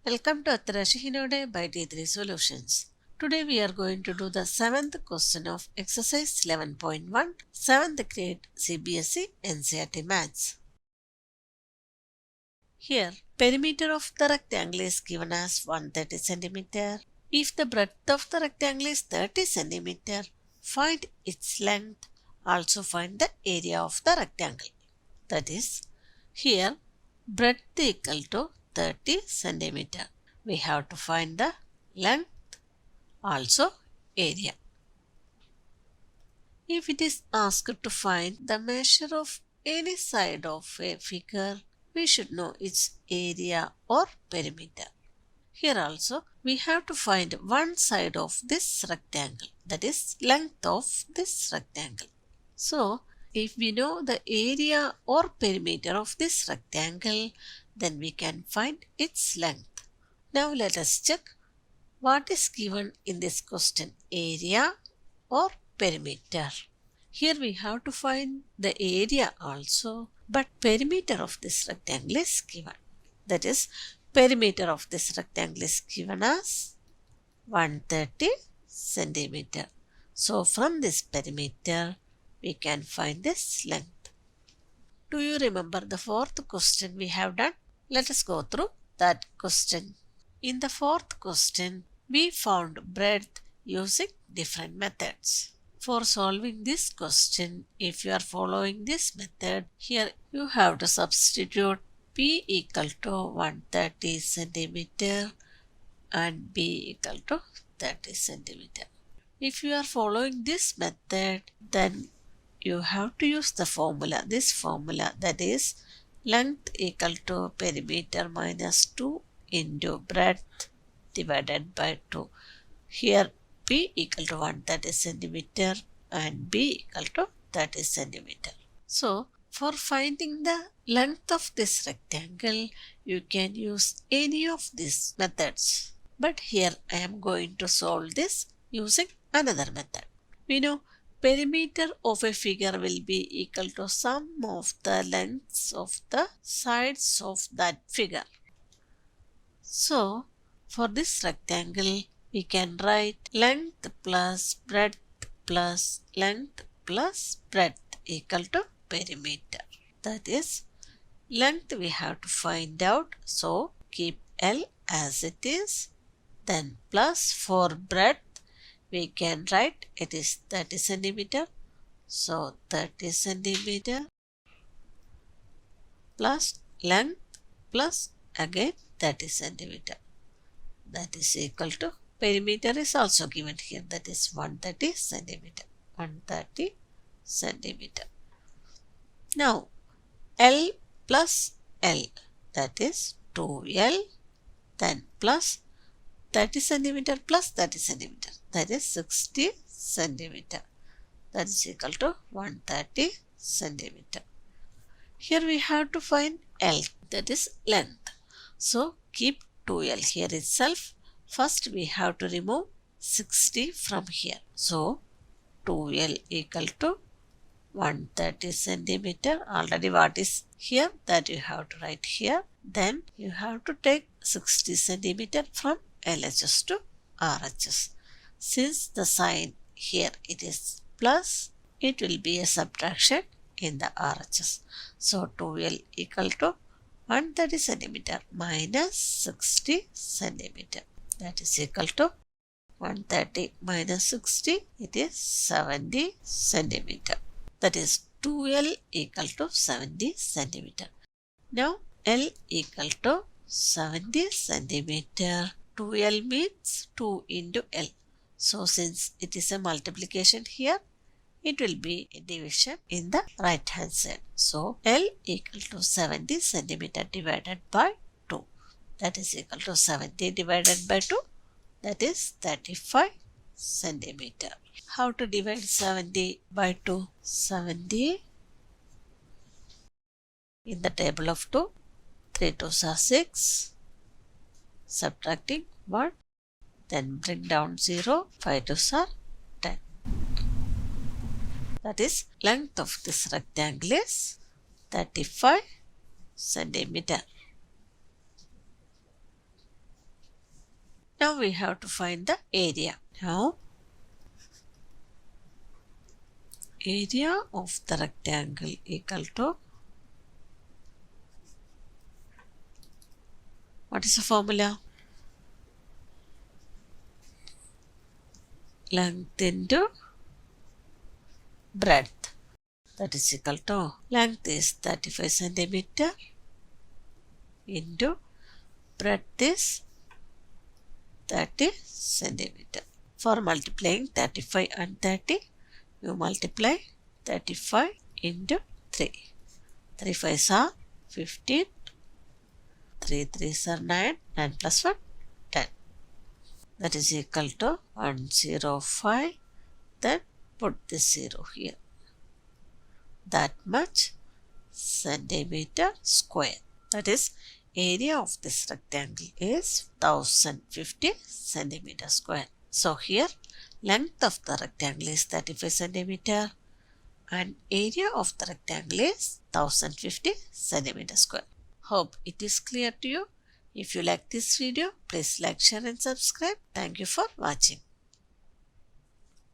Welcome to Atarashi Hinode by D3 Solutions. Today we are going to do the 7th question of exercise 11.1, 7th grade CBSE NCERT Maths. Here, perimeter of the rectangle is given as 130 cm. If the breadth of the rectangle is 30 cm, find its length. Also find the area of the rectangle. That is, here breadth equal to 30 cm. We have to find the length, also area. If it is asked to find the measure of any side of a figure, we should know its area or perimeter. Here also, we have to find one side of this rectangle, that is, length of this rectangle. So, if we know the area or perimeter of this rectangle, then we can find its length. Now let us check what is given in this question, area or perimeter. Here we have to find the area also, but perimeter of this rectangle is given. That is, perimeter of this rectangle is given as 130 centimeter. So from this perimeter, we can find this length. Do you remember the fourth question we have done? Let us go through that question. In the fourth question, we found breadth using different methods. For solving this question, if you are following this method, here you have to substitute P equal to 130 centimeter and B equal to 30 centimeter. If you are following this method, then you have to use the formula, this formula, that is length equal to perimeter minus 2 into breadth divided by 2. Here P equal to 130 centimeter and B equal to 30 centimeter. So, for finding the length of this rectangle, you can use any of these methods. But here I am going to solve this using another method. We know perimeter of a figure will be equal to sum of the lengths of the sides of that figure. So, for this rectangle, we can write length plus breadth plus length plus breadth equal to perimeter. That is, length we have to find out. So, keep L as it is. Then plus for breadth, we can write it is 30 centimeter. So, 30 centimeter plus length plus again 30 centimeter. That is equal to, perimeter is also given here, that is 130 centimeter. 130 centimeter. Now, L plus L, that is 2L, then plus 30 centimeter plus 30 centimeter, that is 60 centimeter. That is equal to 130 centimeter. Here we have to find L, that is length. So, keep 2L here itself. First, we have to remove 60 from here. So, 2L equal to 130 centimeter. Already what is here, that you have to write here. Then, you have to take 60 centimeter from LHS to RHS. Since the sign here it is plus, it will be a subtraction in the RHS. So, 2L equal to 130 centimeter minus 60 centimeter. That is equal to 130 minus 60, it is 70 centimeter. That is 2L equal to 70 centimeter. Now, L equal to 70 centimeter. 2L means 2 into L. So, since it is a multiplication here, it will be a division in the right hand side. So, L equal to 70 centimeter divided by 2. That is equal to 70 divided by 2. That is 35 centimeter. How to divide 70 by 2? 70 in the table of 2. 3 2s are 6. Subtracting 1. Then bring down 0. 5 2s are 10. That is, length of this rectangle is 35 centimeter. Now we have to find the area. Now area of the rectangle equal to, what is the formula? Length into breadth. That is equal to, length is 35 centimeter into breadth is 30 centimeter. For multiplying 35 and 30, you multiply 35 into 3. 3 5s are 15, 3 3s are 9, 9 plus 1, 10. That is equal to 105. Then put this 0 here. That much centimeter square. That is, area of this rectangle is 1050 centimeter square. So here length of the rectangle is 35 centimeter and area of the rectangle is 1050 centimeter square. Hope it is clear to you. If you like this video, please like, share and subscribe. Thank you for watching.